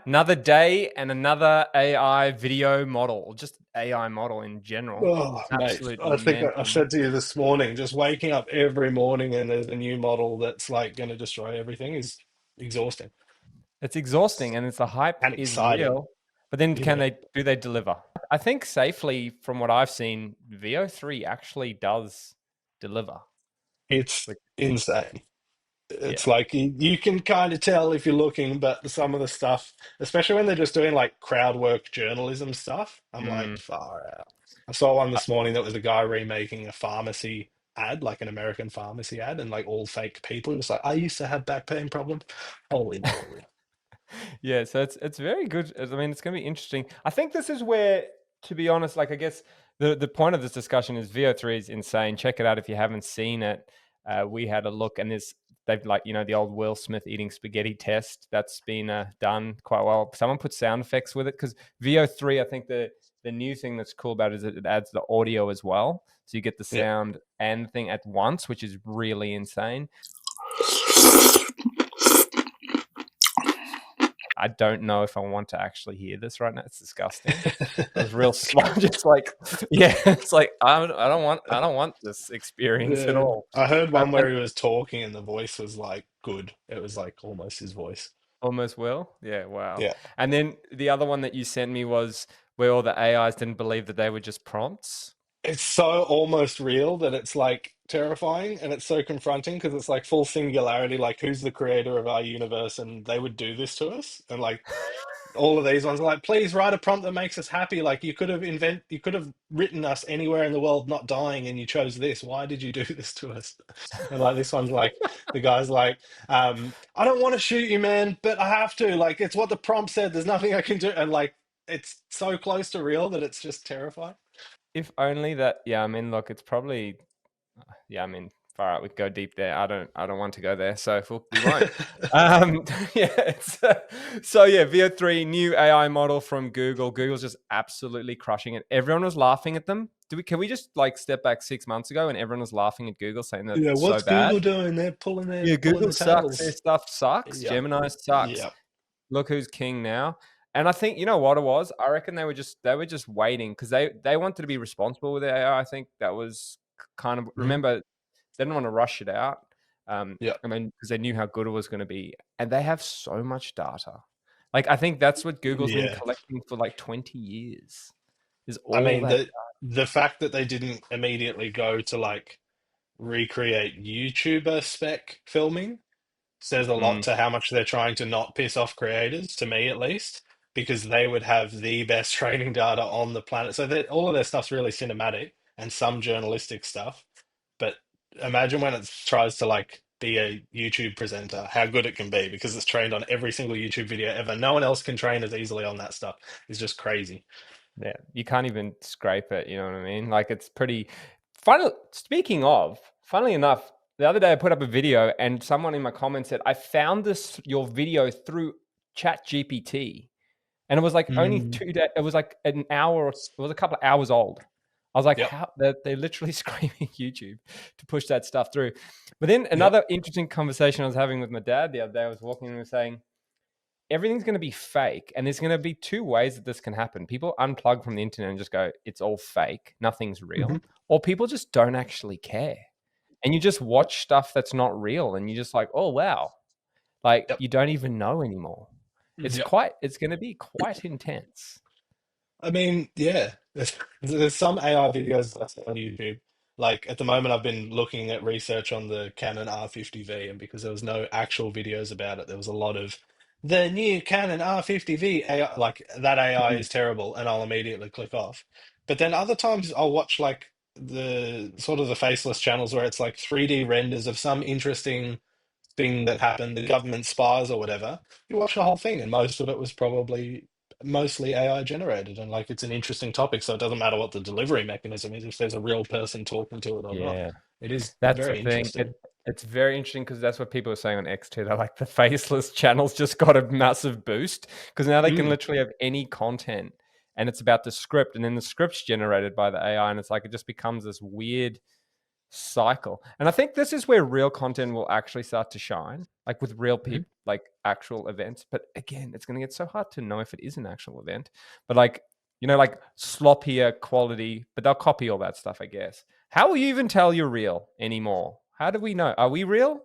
Another day and another AI video model, or just AI model in general. Oh, mate, Absolute I think I mental. said to you this morning, just waking up every morning and there's a new model that's like going to destroy everything is exhausting It's exhausting, and it's the hype and is exciting, real. But then you know. do they deliver? I think safely from what I've seen, VO3 actually does deliver. It's Which, insane. It's yeah. like you can kind of tell if you're looking, but some of the stuff, especially when they're just doing like crowd work journalism stuff, I'm like, Mm. far out. I saw one this morning that was a guy remaking a pharmacy ad, like an American pharmacy ad, and like all fake people. Just like, I used to have back pain problems. Holy moly. Yeah, so it's very good. I mean, it's going to be interesting. I think this is where, to be honest, like I guess the point of this discussion is VO3 is insane. Check it out if you haven't seen it. We had a look, and they've like the old Will Smith eating spaghetti test that's been done quite well. Someone put sound effects with it because VO3. I think the new thing that's cool about it is that it adds the audio as well, so you get the Yeah. sound and the thing at once, which is really insane. I don't know if I want to actually hear this right now. It's disgusting. I was real slow, just like, yeah, it's like I don't want this experience at Yeah. all. I heard one And where he was talking and the voice was like good. It was like almost his voice. almost will, yeah, wow. Yeah. And then the other one that you sent me was where all the AIs didn't believe that they were just prompts. It's so almost real that it's like terrifying and it's so confronting because it's like full singularity, like who's the creator of our universe and they would do this to us. And like all of these ones are like, please write a prompt that makes us happy. Like you could have written us anywhere in the world not dying and you chose this. Why did you do this to us? And like this one's like the guy's like, I don't want to shoot you, man, but I have to. Like it's what the prompt said. There's nothing I can do. And like it's so close to real that it's just terrifying. If only that, yeah, I mean, look, it's probably, yeah, I mean, far out, we could go deep there. I don't want to go there, so we won't. Um, yeah, so yeah, VO3 new AI model from Google. Google's just absolutely crushing it. Everyone was laughing at them. Can we just like step back 6 months ago and everyone was laughing at Google saying that Yeah, it's so what's bad? Google doing? They're Yeah, pulling Google the sucks. Their tails. stuff sucks. Yep. Gemini sucks. Yep. Look who's king now. And I think you know what it was. I reckon they were just waiting because they wanted to be responsible with AI. I think that was kind of Hmm. remember they didn't want to rush it out. Yep. I mean because they knew how good it was going to be, and they have so much data. Like I think that's what Google's been Yeah. collecting for like 20 years. Is I all mean that. the fact that they didn't immediately go to like recreate YouTuber spec filming says a lot Mm, to how much they're trying to not piss off creators, to me at least, because they would have the best training data on the planet. So that all of their stuff's really cinematic and some journalistic stuff. But imagine when it tries to like be a YouTube presenter, how good it can be because it's trained on every single YouTube video ever. No one else can train as easily on that stuff. It's just crazy. yeah, you can't even scrape it. You know what I mean? Like it's pretty. Fun. Speaking of, funnily enough, the other day I put up a video and someone in my comments said, "I found your video through Chat GPT," and it was like only Mm. 2 days. It was like an hour. It was a couple of hours old. I was like, Yep. "How?" They're literally screaming YouTube to push that stuff through. But then Yep. another interesting conversation I was having with my dad the other day. I was walking and he was saying, everything's going to be fake, and there's going to be two ways that this can happen. People unplug from the internet and just go, it's all fake, nothing's Mhm. real, or people just don't actually care, and you just watch stuff that's not real and you just like, oh wow, like Yep. you don't even know anymore. Yep. It's going to be quite intense. I mean, yeah, there's some AI videos that's on YouTube. Like at the moment, I've been looking at research on the Canon R50V, and because there was no actual videos about it, there was a lot of the new Canon R50V AI, like that AI Mm. is terrible, and I'll immediately click off. But then other times I'll watch like the sort of the faceless channels where it's like 3D renders of some interesting thing that happened, the government spies or whatever. You watch the whole thing, and most of it was probably mostly AI generated. And like it's an interesting topic, so it doesn't matter what the delivery mechanism is, if there's a real person talking to it or not. Yeah, It is that's the very thing. interesting. It's very interesting because that's what people are saying on X too. They're like the faceless channels just got a massive boost because now they can Mm. literally have any content, and it's about the script, and then the script's generated by the AI, and it's like it just becomes this weird. cycle. And I think this is where real content will actually start to shine, like with real Mhm. people, like actual events. But again, it's going to get so hard to know if it is an actual event. But like, like sloppier quality, but they'll copy all that stuff, I guess. How will you even tell you're real anymore? How do we know? Are we real?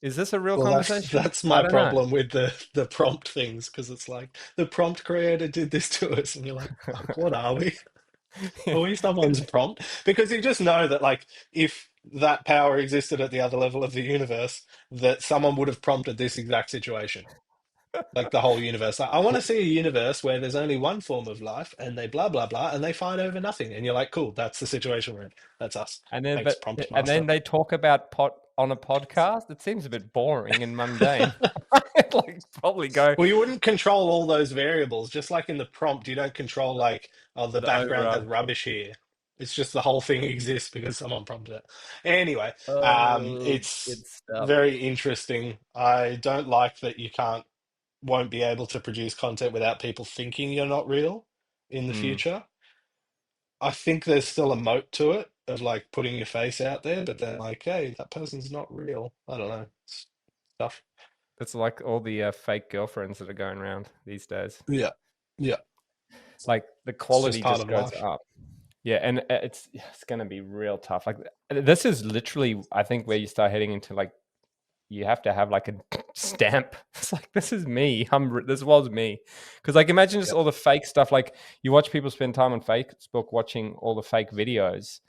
Is this a real Well, that's conversation? that's I my don't know. problem with the prompt things, because it's like the prompt creator did this to us, and you're like, fuck, what are we? Are we someone's prompt? Because you just know that, like, if that power existed at the other level of the universe, that someone would have prompted this exact situation. Like the whole universe. Like, I want to see a universe where there's only one form of life, and they blah blah blah, and they fight over nothing. And you're like, cool, that's the situation we're in. That's us. And then, Thanks, but prompt and master. then they talk about on a podcast. It seems a bit boring and mundane. Like probably go Well, you wouldn't control all those variables, just like in the prompt, you don't control like, oh, the the background has overarching. rubbish here. It's just the whole thing exists because someone prompted it. Anyway, Oh, it's good stuff. very interesting. I don't like that you won't be able to produce content without people thinking you're not real in the Mm. future. I think there's still a moat to it of like putting your face out there, but then like, hey, that person's not real. I don't know. Stuff. It's like all the fake girlfriends that are going around these days. Yeah. Yeah. Like the It's just quality part just of goes life. up. Yeah, and it's going to be real tough. Like this is literally, I think, where you start heading into like you have to have like a stamp. It's like this is me. This was me. Because like imagine just Yep. all the fake stuff. Like you watch people spend time on Facebook watching all the fake videos,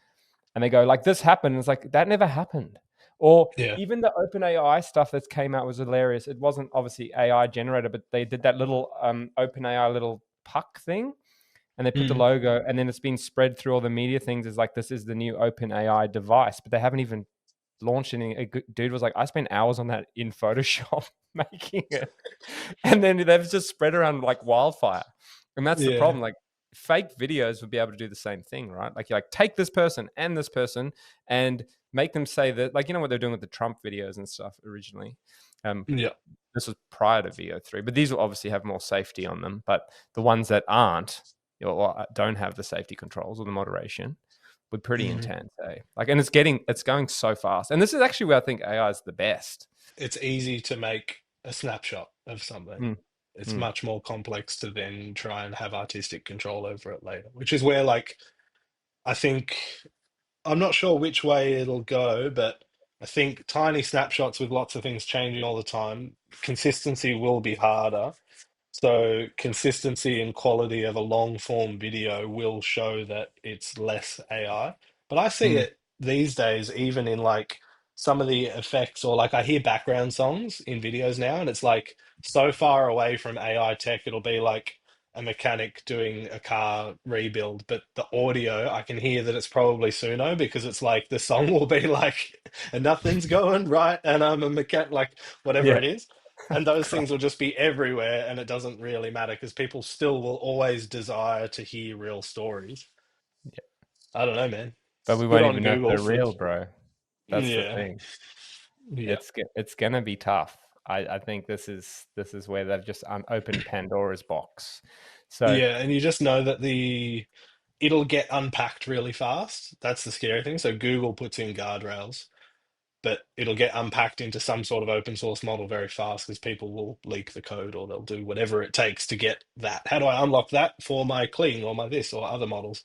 and they go like this happened. And it's like that never happened. Or Yeah. even the open AI stuff that came out was hilarious. It wasn't obviously AI generated, but they did that little open AI little puck thing, and they put the Mm. logo, and then it's been spread through all the media things as like this is the new open AI device, but they haven't even launched any. A dude was like, I spent hours on that in Photoshop making it, and then they've just spread around like wildfire. And that's the Yeah. problem. Like fake videos would be able to do the same thing, right? Like you like take this person and make them say that, like what they're doing with the Trump videos and stuff originally. Um, Yeah. this was prior to VO3, but these will obviously have more safety on them. But the ones that aren't or don't have the safety controls or the moderation would pretty Mm. intense, eh? Like, and it's going so fast. And this is actually where I think AI is the best. It's easy to make a snapshot of something. Mm, It's mm, much more complex to then try and have artistic control over it later, which is where, like, I think I'm not sure which way it'll go, but I think tiny snapshots with lots of things changing all the time, consistency will be harder. So consistency and quality of a long form video will show that it's less AI. But I see mm. it these days, even in like some of the effects, or like I hear background songs in videos now, and it's like so far away from AI tech, it'll be like a mechanic doing a car rebuild, but the audio, I can hear that it's probably Suno, because it's like the song will be like, and nothing's going right, and I'm a mechanic, like whatever Yeah. it is. And those things will just be everywhere, and it doesn't really matter because people still will always desire to hear real stories. Yeah. I don't know, man. But we Good won't on even know if Google they're for, real, bro. That's the yeah, thing. yeah, It's gonna be tough. I think this is where they've just opened Pandora's box. So yeah. And you just know that it'll get unpacked really fast. That's the scary thing. So Google puts in guardrails, but it'll get unpacked into some sort of open source model very fast because people will leak the code, or they'll do whatever it takes to get that. How do I unlock that for my Kling or my this or other models?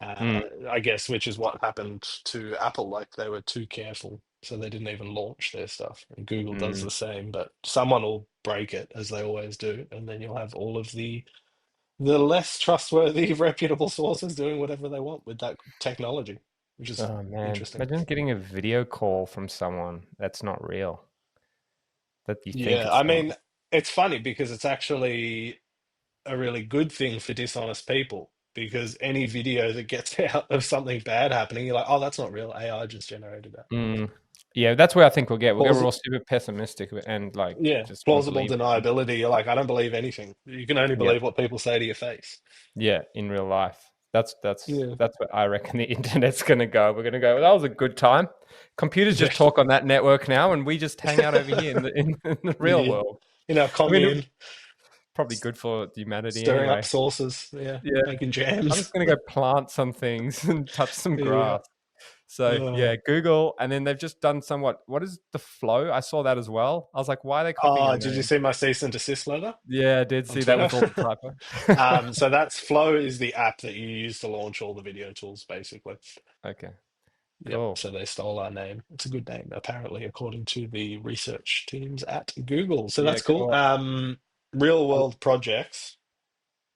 mm, I guess, which is what happened to Apple. Like they were too careful, so they didn't even launch their stuff. And Google does mm. the same, but someone will break it, as they always do, and then you'll have all of the less trustworthy, reputable sources doing whatever they want with that technology, which is Oh man, interesting. imagine getting a video call from someone that's not real, that you think Yeah, it's I someone. mean, it's funny because it's actually a really good thing for dishonest people. Because any video that gets out of something bad happening, you're like, oh, that's not real. AI just generated that. Mm. Yeah, that's where I think we'll get Plaus- real super pessimistic and like Yeah, just won't plausible believe it. deniability. You're like, I don't believe anything. You can only Yeah, believe what people say to your face. yeah, in real life. That's that's Yeah. that's what I reckon the internet's gonna go. We're gonna go, well, that was a good time. Computers Yeah. just talk on that network now, and we just hang out over here in the real Yeah. world. In our I mean, commune, probably good for humanity stirring up anyway. sauces. Yeah. Yeah, Making I'm just jams. gonna go plant some things and touch some Yeah. grass. So Uh, yeah, Google, and then they've just done somewhat. What is the flow? I saw that as well. I was like, why are they copying our did you name? see my cease and desist letter Yeah, I did on see that Twitter? with all the typo. So that's Flow is the app that you use to launch all the video tools, basically. Okay, Yep. cool. So they stole our name. It's a good name, apparently, according to the research teams at Google. So Yeah, that's cool. cool. Real world projects,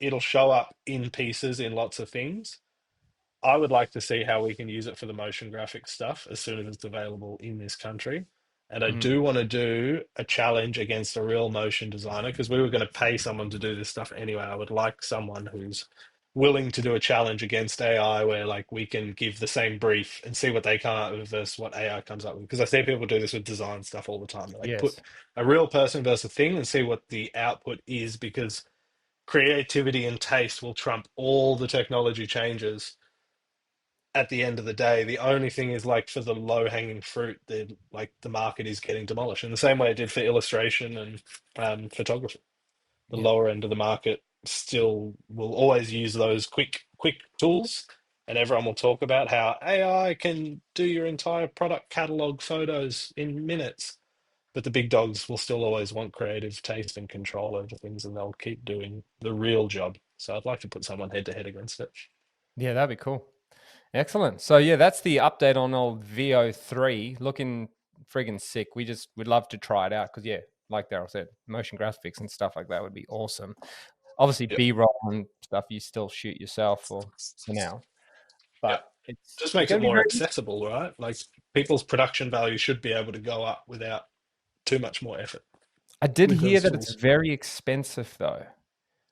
it'll show up in pieces in lots of things. I would like to see how we can use it for the motion graphic stuff as soon as it's available in this country. And I Mm, do want to do a challenge against a real motion designer because we were going to pay someone to do this stuff anyway. I would like someone who's willing to do a challenge against AI where like we can give the same brief and see what they come up with versus what AI comes up with. Because I see people do this with design stuff all the time. They like put yes. a real person versus a thing and see what the output is because creativity and taste will trump all the technology changes at the end of the day. The only thing is like for the low hanging fruit, the market is getting demolished in the same way it did for illustration and photography. The Yeah. lower end of the market still will always use those quick tools, and everyone will talk about how AI can do your entire product catalog photos in minutes. But the big dogs will still always want creative taste and control over things, and they'll keep doing the real job. So I'd like to put someone head to head against it. Yeah, that'd be cool. Excellent. So yeah, that's the update on old VO3. Looking friggin' sick. We'd love to try it out because yeah, like Daryl said, motion graphics and stuff like that would be awesome. Obviously, Yep. B-roll and stuff you still shoot yourself for now, Yep. but Just it's makes it gonna be more very. accessible, right? Like people's production value should be able to go up without too much more effort I did with hear those that it's tools. very expensive though.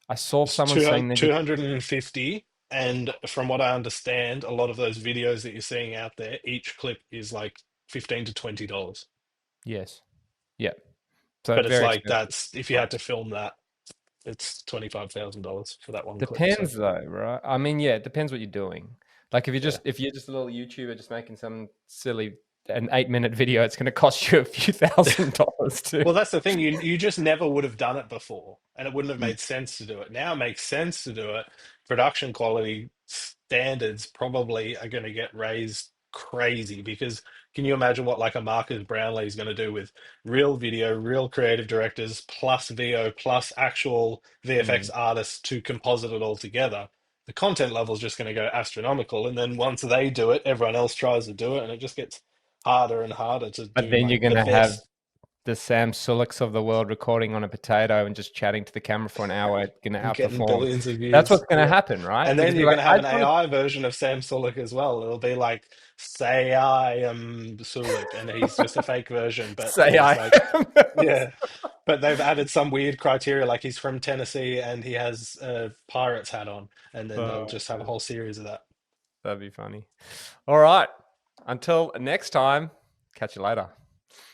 I saw It's someone saying they did. 250. And from what I understand, a lot of those videos that you're seeing out there, each clip is like 15 to $20. Yes. Yeah. So But it's very like expensive. that's if you had to film that, it's $25,000 for that one clip. So Depends though, right? I mean, yeah, it depends what you're doing. Like yeah. if you're just a little YouTuber just making some silly an 8-minute video, it's going to cost you a few $1,000s too. Well, that's the thing. You just never would have done it before, and it wouldn't have Mm, made sense to do it. Now it makes sense to do it. Production quality standards probably are going to get raised crazy because can you imagine what like a Marcus Brownlee is going to do with real video, real creative directors, plus VO, plus actual VFX mm. artists to composite it all together? The content level is just going to go astronomical, and then once they do it, everyone else tries to do it, and it just gets harder and harder to But do then you're like going the to have best. the Sam Suleks of the world recording on a potato and just chatting to the camera for an hour, going to And getting outperform. billions of That's what's views. going to Yeah. happen, right? And They're then going to be you're like, going to I have an just want to AI version of Sam Sulek as well. It'll be like, say I am Sulek, and he's just a fake version, but say he's I like, am. yeah. But they've added some weird criteria, like he's from Tennessee and he has a pirate's hat on, and then they'll Oh, just have a man. whole series of that. That'd be funny. All right. Until next time, catch you later.